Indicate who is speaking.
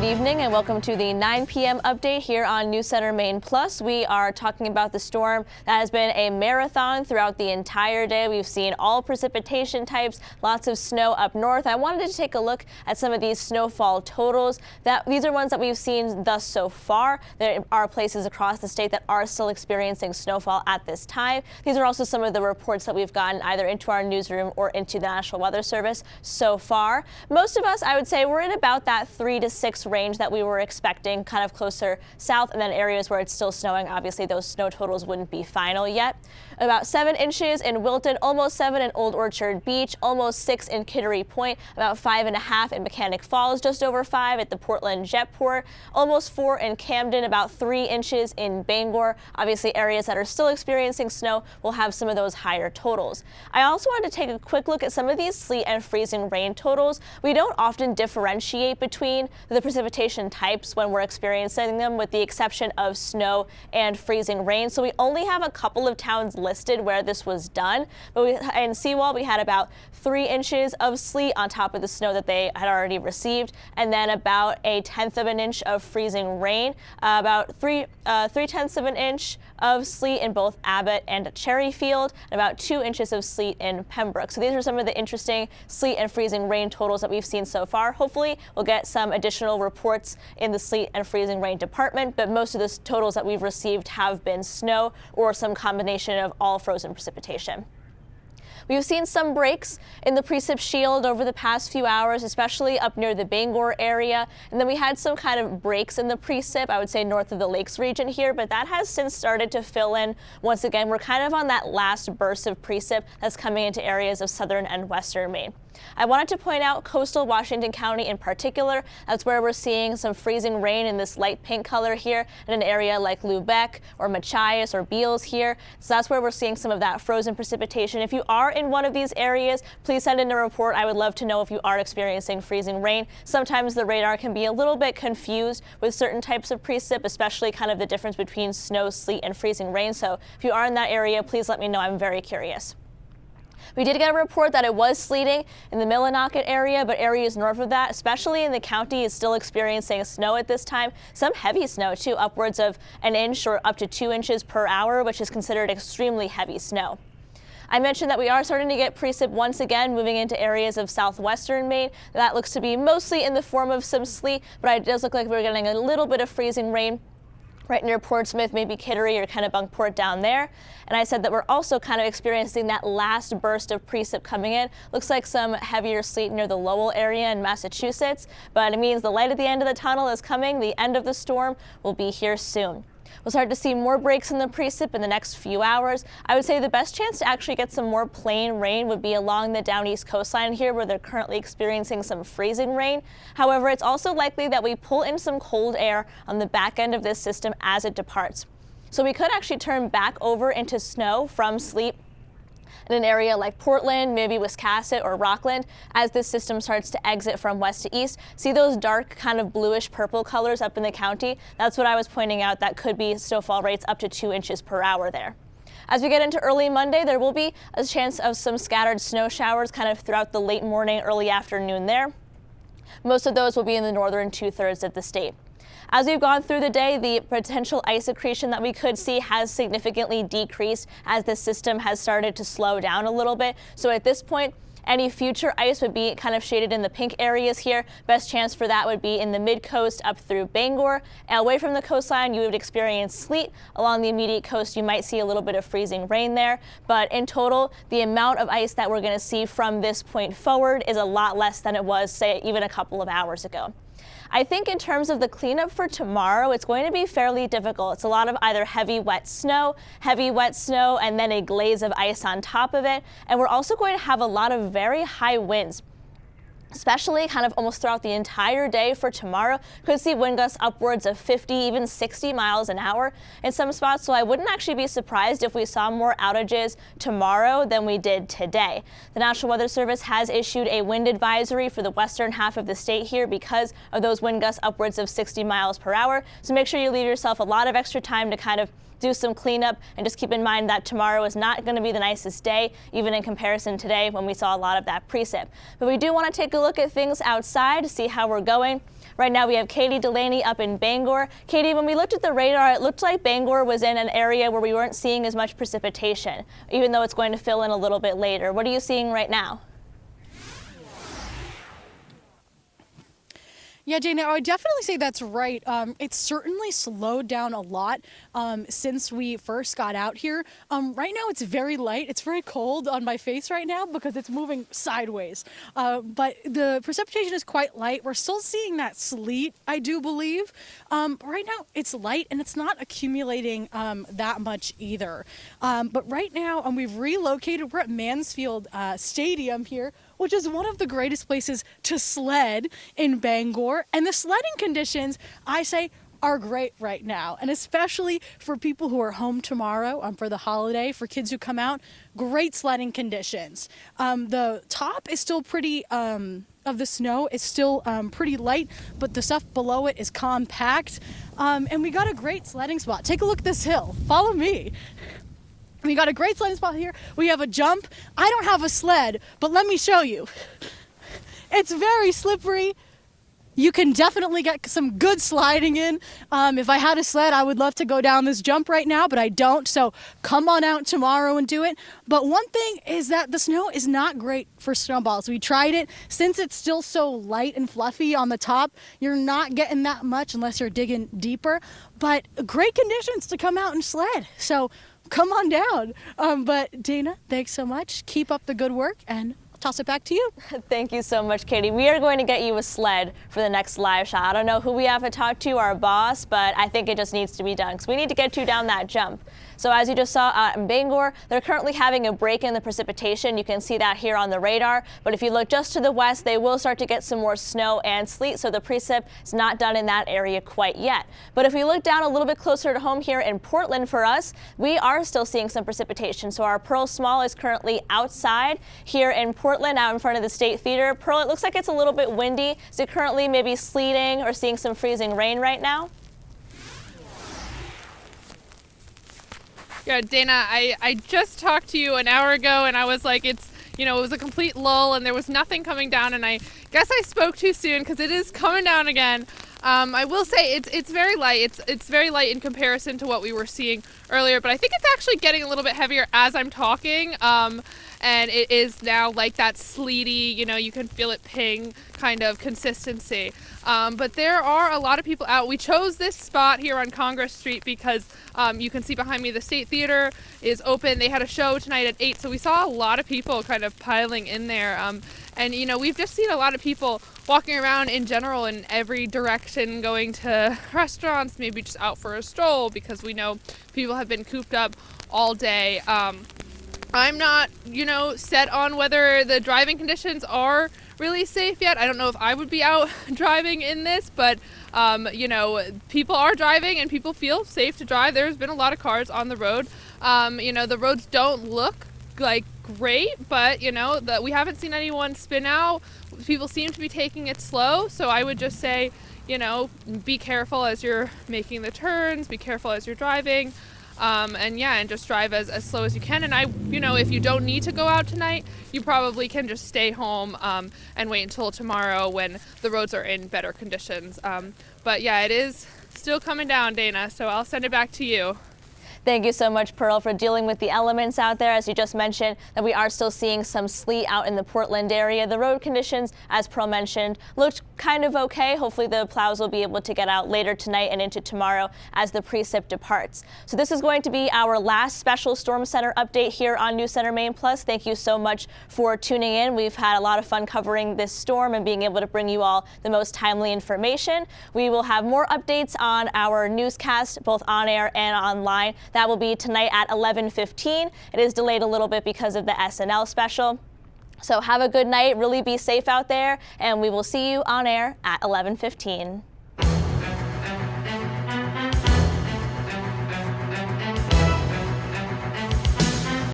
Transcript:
Speaker 1: Good evening and welcome to the 9 p.m. update here on CENTER Maine Plus. We are talking about the storm that has been a marathon throughout the entire day. We've seen all precipitation types, lots of snow up north. I wanted to take a look at some of these snowfall totals. These are ones that we've seen thus so far. There are places across the state that are still experiencing snowfall at this time. These are also some of the reports that we've gotten either into our newsroom or into the National Weather Service so far. Most of us, I would say, we're in about that 3 to 6 range that we were expecting, kind of closer south, and then areas where it's still snowing. Obviously, those snow totals wouldn't be final yet. About 7 inches in Wilton, almost 7 in Old Orchard Beach, almost 6 in Kittery Point, about 5.5 in Mechanic Falls, just over 5 at the Portland Jetport, almost 4 in Camden, about 3 inches in Bangor. Obviously, areas that are still experiencing snow will have some of those higher totals. I also wanted to take a quick look at some of these sleet and freezing rain totals. We don't often differentiate between the precipitation types when we're experiencing them, with the exception of snow and freezing rain. So we only have a couple of towns listed where this was done. But in Seawall, we had about 3 inches of sleet on top of the snow that they had already received, and then about 1/10 of an inch of freezing rain, about 3/10 of an inch of sleet in both Abbott and Cherryfield, and about 2 inches of sleet in Pembroke. So these are some of the interesting sleet and freezing rain totals that we've seen so far. Hopefully, we'll get some additional reports in the sleet and freezing rain department, but most of the totals that we've received have been snow or some combination of all frozen precipitation. We've seen some breaks in the precip shield over the past few hours, especially up near the Bangor area. And then we had some kind of breaks in the precip, I would say north of the Lakes region here, but that has since started to fill in. Once again, we're kind of on that last burst of precip that's coming into areas of southern and western Maine. I wanted to point out coastal Washington County in particular. That's where we're seeing some freezing rain in this light pink color here in an area like Lubec or Machias or Beals here. So that's where we're seeing some of that frozen precipitation. If you are in one of these areas, please send in a report. I would love to know if you are experiencing freezing rain. Sometimes the radar can be a little bit confused with certain types of precip, especially kind of the difference between snow, sleet, and freezing rain. So if you are in that area, please let me know. I'm very curious. We did get a report that it was sleeting in the Millinocket area, but areas north of that, especially in the county, is still experiencing snow at this time. Some heavy snow, too, upwards of an inch or up to 2 inches per hour, which is considered extremely heavy snow. I mentioned that we are starting to get precip once again, moving into areas of southwestern Maine. That looks to be mostly in the form of some sleet, but it does look like we're getting a little bit of freezing rain right near Portsmouth, maybe Kittery or Kennebunkport down there. And I said that we're also kind of experiencing that last burst of precip coming in. Looks like some heavier sleet near the Lowell area in Massachusetts, but it means the light at the end of the tunnel is coming. The end of the storm will be here soon. We'll start to see more breaks in the precip in the next few hours. I would say the best chance to actually get some more plain rain would be along the down east coastline here, where they're currently experiencing some freezing rain. However, it's also likely that we pull in some cold air on the back end of this system as it departs. So we could actually turn back over into snow from sleet in an area like Portland, maybe Wiscasset or Rockland, as this system starts to exit from west to east. See those dark kind of bluish purple colors up in the county? That's what I was pointing out. That could be snowfall rates up to 2 inches per hour there. As we get into early Monday, there will be a chance of some scattered snow showers kind of throughout the late morning, early afternoon there. Most of those will be in the northern 2/3 of the state. As we've gone through the day, the potential ice accretion that we could see has significantly decreased as the system has started to slow down a little bit. So at this point, any future ice would be kind of shaded in the pink areas here. Best chance for that would be in the mid-coast up through Bangor. Away from the coastline, you would experience sleet. Along the immediate coast, you might see a little bit of freezing rain there. But in total, the amount of ice that we're going to see from this point forward is a lot less than it was, say, even a couple of hours ago. I think in terms of the cleanup for tomorrow, it's going to be fairly difficult. It's a lot of either heavy, wet snow, and then a glaze of ice on top of it. And we're also going to have a lot of very high winds, especially kind of almost throughout the entire day for tomorrow. Could see wind gusts upwards of 50, even 60 miles an hour in some spots. So I wouldn't actually be surprised if we saw more outages tomorrow than we did today. The National Weather Service has issued a wind advisory for the western half of the state here because of those wind gusts upwards of 60 miles per hour. So make sure you leave yourself a lot of extra time to kind of do some cleanup, and just keep in mind that tomorrow is not going to be the nicest day, even in comparison to today when we saw a lot of that precip. But we do want to take a look at things outside to see how we're going. Right now we have Katie Delaney up in Bangor. Katie, when we looked at the radar, it looked like Bangor was in an area where we weren't seeing as much precipitation, even though it's going to fill in a little bit later. What are you seeing right now?
Speaker 2: Yeah, Dana, I would definitely say that's right. It's certainly slowed down a lot since we first got out here. Right now it's very light. It's very cold on my face right now because it's moving sideways. But the precipitation is quite light. We're still seeing that sleet, I do believe. Right now it's light and it's not accumulating that much either. But right now we've relocated. We're at Mansfield Stadium here, which is one of the greatest places to sled in Bangor. And the sledding conditions, I say, are great right now. And especially for people who are home tomorrow for the holiday, for kids who come out, great sledding conditions. The top is still pretty, of the snow is still pretty light, but the stuff below it is compact. And we got a great sledding spot. Take a look at this hill. Follow me. We got a great sledding spot here. We have a jump. I don't have a sled, but let me show you. It's very slippery. You can definitely get some good sliding in. If I had a sled, I would love to go down this jump right now, but I don't. So come on out tomorrow and do it. But one thing is that the snow is not great for snowballs. We tried it. Since it's still so light and fluffy on the top, you're not getting that much unless you're digging deeper. But great conditions to come out and sled. So come on down. But Dana, thanks so much. Keep up the good work and toss it back to you.
Speaker 1: Thank you so much, Katie. We are going to get you a sled for the next live shot. I don't know who we have to talk to, our boss, but I think it just needs to be done because we need to get you down that jump. So as you just saw in Bangor, they're currently having a break in the precipitation. You can see that here on the radar. But if you look just to the west, they will start to get some more snow and sleet. So the precip is not done in that area quite yet. But if we look down a little bit closer to home here in Portland for us, we are still seeing some precipitation. So our Pearl Small is currently outside here in Portland, out in front of the State Theater. Pearl, it looks like it's a little bit windy. Is it currently maybe sleeting or seeing some freezing rain right now?
Speaker 3: Yeah, Dana, I just talked to you an hour ago and I was like, it was a complete lull and there was nothing coming down, and I guess I spoke too soon because it is coming down again. I will say it's very light. It's very light in comparison to what we were seeing earlier, but I think it's actually getting a little bit heavier as I'm talking. And it is now like that sleety, you can feel it ping kind of consistency. But there are a lot of people out. We chose this spot here on Congress Street because you can see behind me the State Theater is open. They had a show tonight at 8, so we saw a lot of people kind of piling in there. And we've just seen a lot of people walking around in general in every direction, going to restaurants, maybe just out for a stroll because we know people have been cooped up all day. I'm not, set on whether the driving conditions are really safe yet. I don't know if I would be out driving in this, but, people are driving and people feel safe to drive. There's been a lot of cars on the road. The roads don't look like great, but, that we haven't seen anyone spin out. People seem to be taking it slow, so I would just say, be careful as you're making the turns, be careful as you're driving. And just drive as slow as you can. And if you don't need to go out tonight, you probably can just stay home and wait until tomorrow when the roads are in better conditions. But yeah, it is still coming down, Dana, so I'll send it back to you.
Speaker 1: Thank you so much, Pearl, for dealing with the elements out there. As you just mentioned, that we are still seeing some sleet out in the Portland area. The road conditions, as Pearl mentioned, looked kind of okay. Hopefully the plows will be able to get out later tonight and into tomorrow as the precip departs. So this is going to be our last special Storm Center update here on News Center Maine Plus. Thank you so much for tuning in. We've had a lot of fun covering this storm and being able to bring you all the most timely information. We will have more updates on our newscast, both on air and online. That will be tonight at 11:15. It is delayed a little bit because of the SNL special. So have a good night, really be safe out there, and we will see you on air at 11:15.